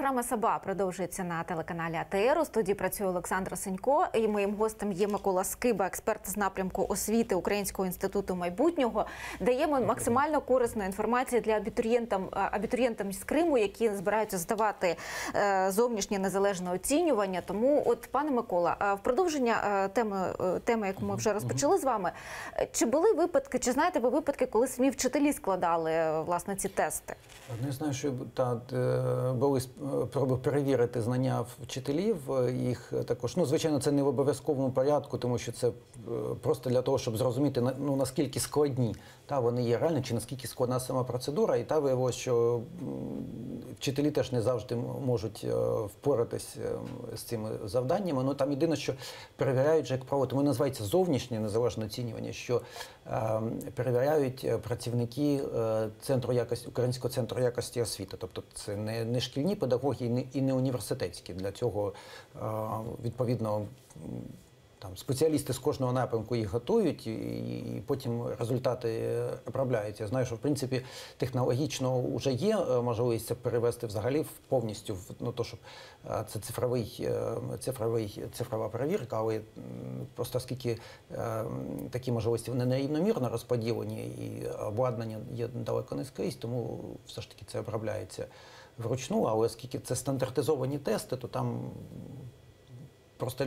Програма «Саба» продовжується на телеканалі АТР. У студії працює Олександра Сенько. І моїм гостем є Микола Скиба, експерт з напрямку освіти Українського інституту майбутнього. Даємо максимально корисну інформацію для абітурієнтам з Криму, які збираються здавати зовнішнє незалежне оцінювання. Тому, от, пане Микола, в продовження теми, яку ми вже розпочали з вами, чи були випадки, чи знаєте ви випадки, коли самі вчителі складали, власне, ці тести? Не знаю, що були спроби перевірити знання вчителів, їх також, звичайно, це не в обов'язковому порядку, тому що це просто для того, щоб зрозуміти, наскільки складні вони є реально, чи наскільки складна сама процедура, і виявилося, що вчителі теж не завжди можуть впоратись з цими завданнями. Там єдине, що перевіряють, як правило, тому називається зовнішнє незалежне оцінювання, що перевіряють працівники Українського центру якості освіти. Тобто це не шкільні педагоги і не університетські. Для цього, відповідно, спеціалісти з кожного напрямку їх готують, і потім результати обробляються. Я знаю, що, в принципі, технологічно вже є можливість це перевести взагалі повністю, щоб це цифрова перевірка, але просто оскільки такі можливості вони нерівномірно розподілені і обладнання є далеко не скрізь, тому все ж таки це обробляється вручну, але оскільки це стандартизовані тести, то там просто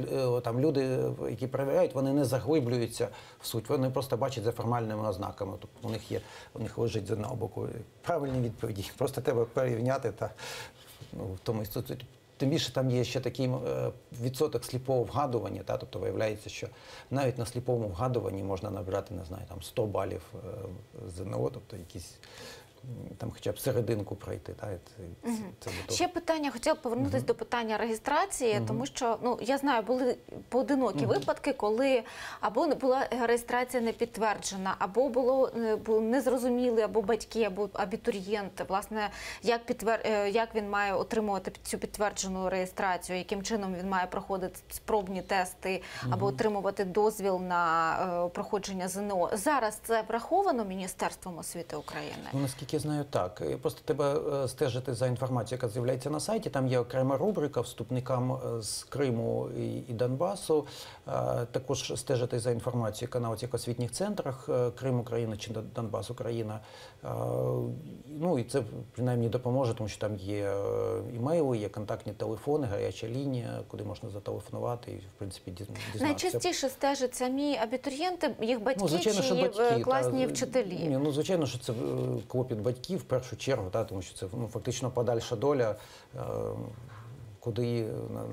люди, які перевіряють, вони не заглиблюються в суть, вони просто бачать за формальними ознаками. Тобто у них лежить з одного боку правильні відповіді. Просто треба порівняти в тому інституті. Тим більше там є ще такий відсоток сліпого вгадування, тобто виявляється, що навіть на сліпому вгадуванні можна набирати, не знаю, 100 балів ЗНО, тобто якісь хоча б серединку пройти. Ще питання, хотіла повернутися до питання реєстрації, тому що, я знаю, були поодинокі випадки, коли або була реєстрація не підтверджена, або було незрозуміли або батьки, або абітурієнт, власне, як він має отримувати цю підтверджену реєстрацію, яким чином він має проходити спробні тести, або отримувати дозвіл на проходження ЗНО. Зараз це враховано Міністерством освіти України? Наскільки я знаю, так. Просто треба стежити за інформацією, яка з'являється на сайті. Там є окрема рубрика вступникам з Криму і Донбасу. Також стежити за інформацією, яка на оцих освітніх центрах Крим Україна чи Донбас Україна. І це принаймні допоможе, тому що там є імейли, є контактні телефони, гаряча лінія, куди можна зателефонувати і, в принципі, дізнатися. Найчастіше стежать самі абітурієнти, їх батьки чи класні вчителі? Звичайно, що це клопіт батьків в першу чергу, тому що це фактично подальша доля,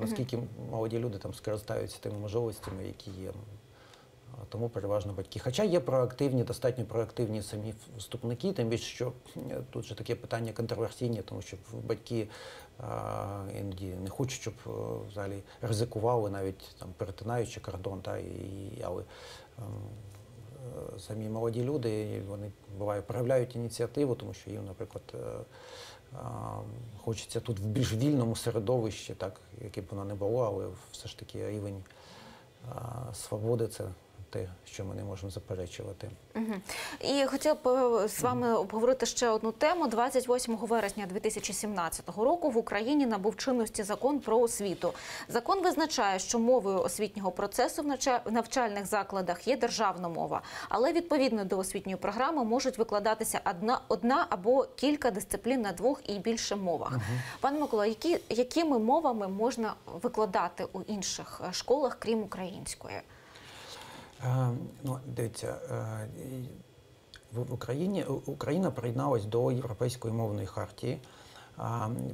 наскільки молоді люди скористаються тими можливостями, які є. Тому переважно батьки. Хоча є достатньо проактивні самі вступники, тим більше, що тут же таке питання контроверсійне, тому що батьки іноді не хочуть, щоб взагалі ризикували, навіть перетинаючи кордон, але самі молоді люди, вони бувають, проявляють ініціативу, тому що їм, наприклад, хочеться тут в більш вільному середовищі, яке б воно не було, але все ж таки рівень свободи – це те, що ми не можемо заперечувати. І хотіла б з вами обговорити ще одну тему. 28 вересня 2017 року в Україні набув чинності закон про освіту. Закон визначає, що мовою освітнього процесу в навчальних закладах є державна мова, але відповідно до освітньої програми можуть викладатися одна або кілька дисциплін на двох і більше мовах. Пане Микола, якими мовами можна викладати у інших школах, крім української? Дивіться, Україна приєдналась до Європейської мовної хартії.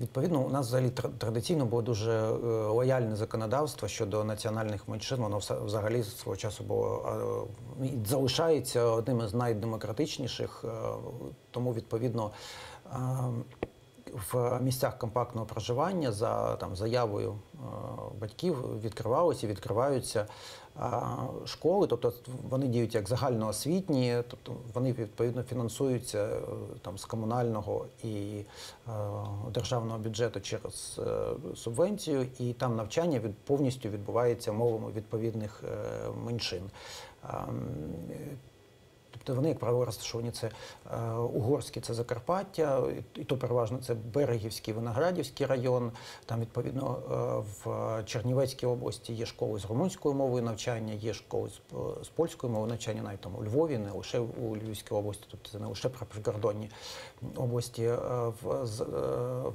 Відповідно, у нас взагалі традиційно було дуже лояльне законодавство щодо національних меншин. Воно взагалі свого часу було і залишається одним із найдемократичніших. Тому, відповідно, в місцях компактного проживання за заявою батьків відкривалися і відкриваються школи, тобто вони діють як загальноосвітні, тобто вони відповідно фінансуються з комунального і державного бюджету через субвенцію, і там навчання повністю відбувається мовами відповідних меншин. Тобто вони, як правило, розташовані це Угорське, це Закарпаття, і то переважно це Берегівський, Виноградівський район. Там, відповідно, в Чернівецькій області є школи з румунською мовою навчання, є школи з польською мовою навчання, навіть там у Львові, не лише у Львівській області, тобто це не лише про прикордонні області.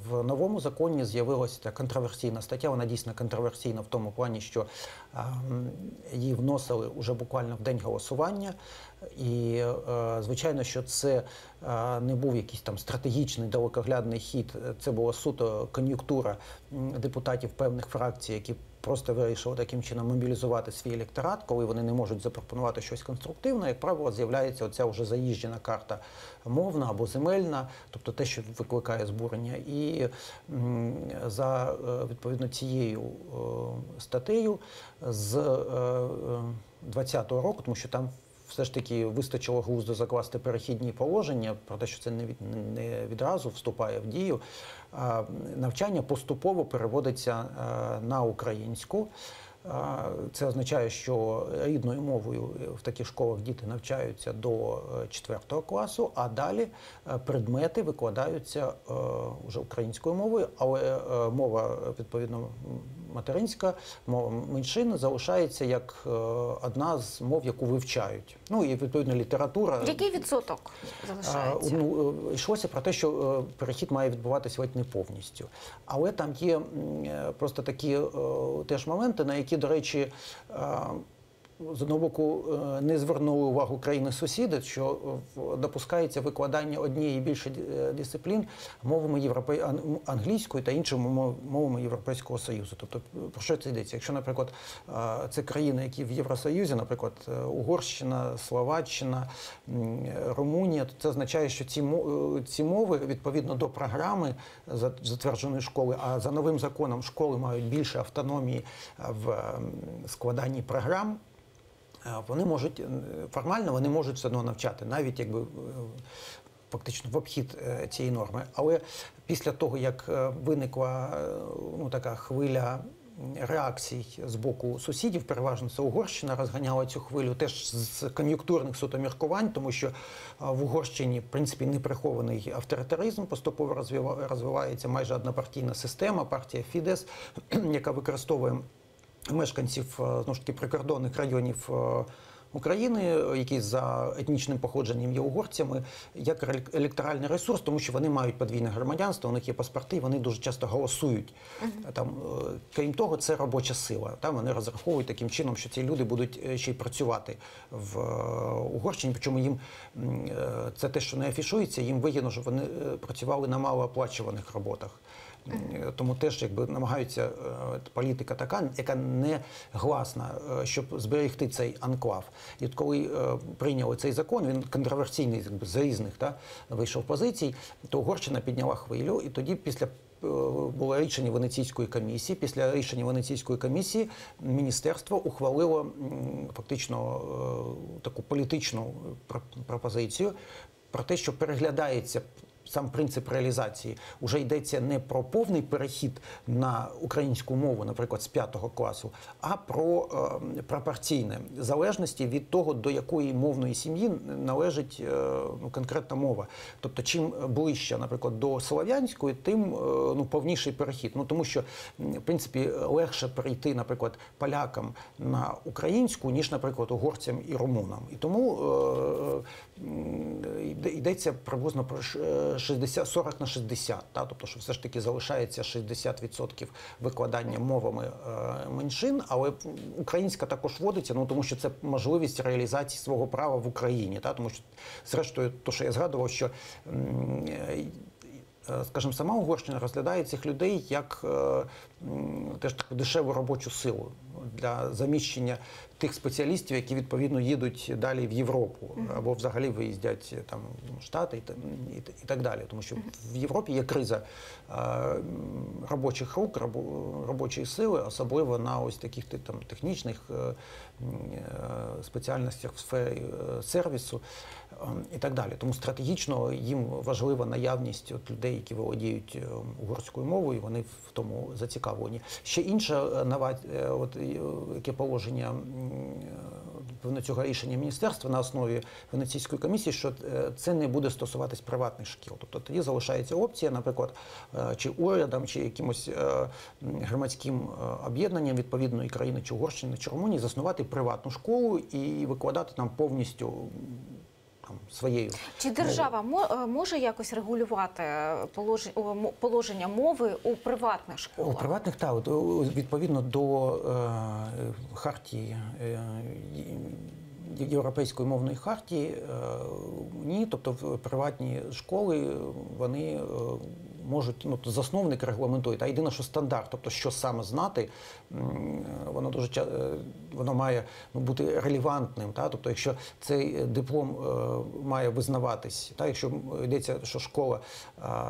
В новому законі з'явилася та контроверсійна стаття, вона дійсно контроверсійна в тому плані, що її вносили уже буквально в день голосування. І, звичайно, що це не був якийсь там стратегічний, далекоглядний хід, це була суто кон'юнктура депутатів певних фракцій, які просто вирішили таким чином мобілізувати свій електорат, коли вони не можуть запропонувати щось конструктивне, як правило, з'являється оця вже заїжджена карта мовна або земельна, тобто те, що викликає збурення. І за, відповідно, цією статтею з 2020 року, тому що там все ж таки вистачило глузду закласти перехідні положення, про те, що це не відразу вступає в дію, навчання поступово переводиться на українську. Це означає, що рідною мовою в таких школах діти навчаються до 4 класу, а далі предмети викладаються вже українською мовою, але мова, відповідно, материнська, мова меншин залишається як одна з мов, яку вивчають. Ну і, відповідно, література. Який відсоток залишається? Йшлося про те, що перехід має відбуватися ледь не повністю. Але там є просто такі теж моменти, на які, до речі, з одного боку, не звернули увагу країни-сусіди, що допускається викладання однієї більше дисциплін мовами англійською та іншими мовами Європейського Союзу. Тобто, про що це йдеться? Якщо, наприклад, це країни, які в Євросоюзі, наприклад, Угорщина, Словаччина, Румунія, то це означає, що ці мови, відповідно до програми затвердженої школи, а за новим законом школи мають більше автономії в складанні програм, вони можуть, формально вони можуть все одно навчати, навіть якби фактично в обхід цієї норми. Але після того, як виникла така хвиля реакцій з боку сусідів, переважно це Угорщина розганяла цю хвилю теж з кон'юнктурних суто міркувань, тому що в Угорщині, в принципі, неприхований авторитаризм, поступово розвивається майже однопартійна система, партія Фідес, яка використовує мешканців, знову ж таки, прикордонних районів України, які за етнічним походженням є угорцями, як електоральний ресурс, тому що вони мають подвійне громадянство, у них є паспорти, вони дуже часто голосують. Там, крім того, це робоча сила. Там вони розраховують таким чином, що ці люди будуть ще й працювати в Угорщині, причому їм це те, що не афішується, їм вигідно, щоб вони працювали на малооплачуваних роботах. Тому теж якби намагаються політика така, яка не гласна, щоб зберегти цей анклав. І от коли прийняли цей закон, він контроверсійний, якби, з різних вийшов позицій, то Угорщина підняла хвилю, і тоді після було рішення Венеційської комісії. Після рішення Венеційської комісії міністерство ухвалило фактично таку політичну пропозицію про те, що переглядається сам принцип реалізації. Уже йдеться не про повний перехід на українську мову, наприклад, з 5 класу, а про пропорційне, в залежності від того, до якої мовної сім'ї належить конкретна мова. Тобто, чим ближче, наприклад, до слов'янської, тим повніший перехід. Тому що, в принципі, легше перейти, наприклад, полякам на українську, ніж, наприклад, угорцям і румунам. І тому йдеться приблизно про 40 на 60, тобто, що все ж таки залишається 60% викладання мовами меншин, але українська також вводиться, тому що це можливість реалізації свого права в Україні, тому що, зрештою, то, що я згадував, що, скажімо, сама Угорщина розглядає цих людей як теж таку дешеву робочу силу для заміщення тих спеціалістів, які, відповідно, їдуть далі в Європу, або взагалі виїздять там в Штати і так далі. Тому що в Європі є криза робочих рук, робочої сили, особливо на ось таких там технічних спеціальностях в сфері сервісу і так далі. Тому стратегічно їм важлива наявність людей, які володіють угорською мовою, вони в тому зацікавлені. Ще інше яке положення відповідно цього рішення міністерства на основі Венеційської комісії, що це не буде стосуватись приватних шкіл. Тобто тоді залишається опція, наприклад, чи урядом, чи якимось громадським об'єднанням відповідної країни, чи Угорщини, чи Румунії, заснувати приватну школу і викладати там повністю своєю. Чи держава може якось регулювати положення мови у приватних школах? У приватних, так, відповідно до хартії, Європейської мовної хартії, ні, тобто приватні школи, вони можуть, ну, засновник регламентує, а єдине, що стандарт, тобто що саме знати, воно дуже воно має бути релевантним, тобто якщо цей диплом має визнаватись, якщо йдеться, що школа...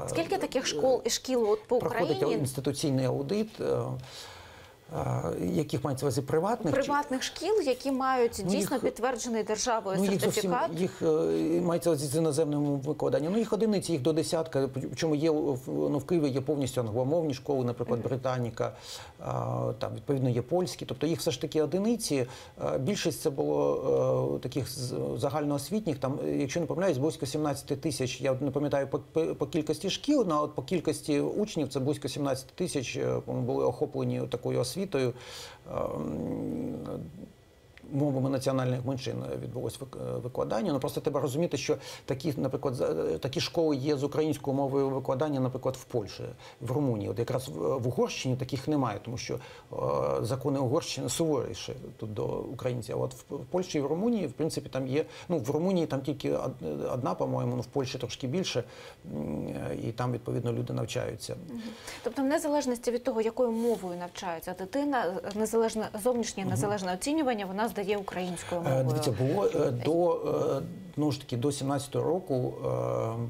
Скільки таких шкіл по Україні? Проходить інституційний аудит, яких мається в увазі приватних шкіл, які мають дійсно підтверджений державою сертифікат? Їх мається з іноземним викладанням. Їх одиниці, їх до десятка. Причому є в Києві є повністю англомовні школи, наприклад, Британіка, там відповідно є польські. Тобто їх все ж таки одиниці. Більшість це було таких загальноосвітніх. Там, якщо не помиляюсь, близько 17 тисяч. Я не пам'ятаю по кількості шкіл, але по кількості учнів це близько 17 тисяч були охоплені такою освітою, мовами національних меншин відбулось викладання. Ну, просто треба розуміти, що такі школи є з українською мовою викладання, наприклад, в Польщі, в Румунії. От якраз в Угорщині таких немає, тому що закони Угорщини суворіші тут до українців. А от в Польщі і в Румунії, в принципі, там є, ну, в Румунії там тільки одна, по-моєму, в Польщі трошки більше, і там, відповідно, люди навчаються. Тобто, в незалежності від того, якою мовою навчається дитина, зовнішнє незалежне оцінювання, вона здає українською мовою. Дивіться, було до 17-го року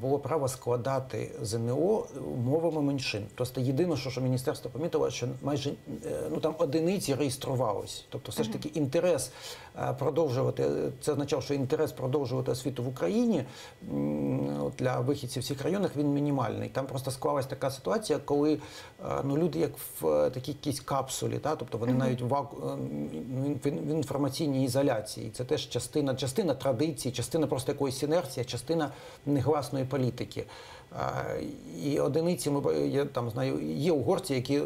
було право складати ЗНО мовами меншин. Просто єдине, що міністерство помітило, що майже там одиниці реєструвалось. Тобто все ж таки інтерес продовжувати, це означало, що інтерес продовжувати освіту в Україні для вихідців в всіх районах, він мінімальний. Там просто склалась така ситуація, коли люди як в такій якійсь капсулі, тобто вони навіть в інформаційній ізоляції. Це теж частина традицій, частина просто якоїсь інерції, частина негласної політики. І одиниці, я там знаю, є угорці, які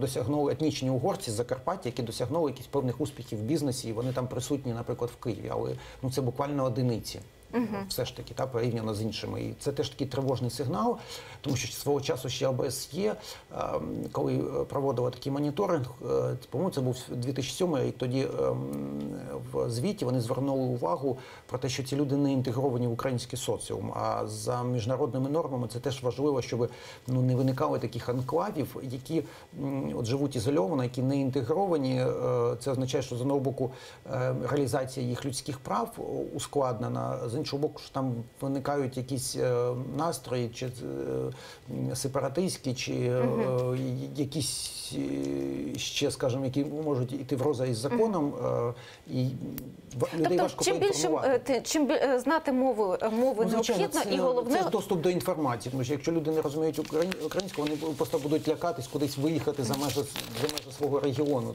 досягнули, етнічні угорці з Закарпаття, які досягнули якісь певних успіхів в бізнесі, і вони там присутні, наприклад, в Києві, але це буквально одиниці. Все ж таки, порівняно з іншими. І це теж такий тривожний сигнал, тому що свого часу ще ОБСЄ, коли проводила такий моніторинг, по-моєму, це був 2007 рік, тоді в звіті вони звернули увагу про те, що ці люди не інтегровані в український соціум. А за міжнародними нормами це теж важливо, щоб не виникало таких анклавів, які живуть ізольовано, які не інтегровані. Це означає, що з одного боку реалізація їх людських прав ускладнена, з іншого боку, що там виникають якісь настрої, чи сепаратистські, чи якісь ще, скажімо, які можуть йти вроза із законом, і людей важко поінформувати. Чим знати мову необхідно, і головне... Це доступ до інформації, тому що якщо люди не розуміють українську, вони просто будуть лякатись кудись виїхати за межі свого регіону.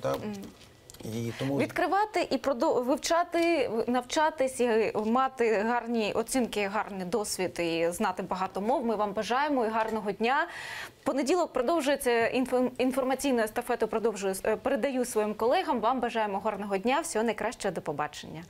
І тому... Відкривати і вивчати, навчатись, і мати гарні оцінки, гарний досвід і знати багато мов. Ми вам бажаємо і гарного дня. Понеділок продовжується інформаційну естафету, передаю своїм колегам. Вам бажаємо гарного дня, всього найкращого, до побачення.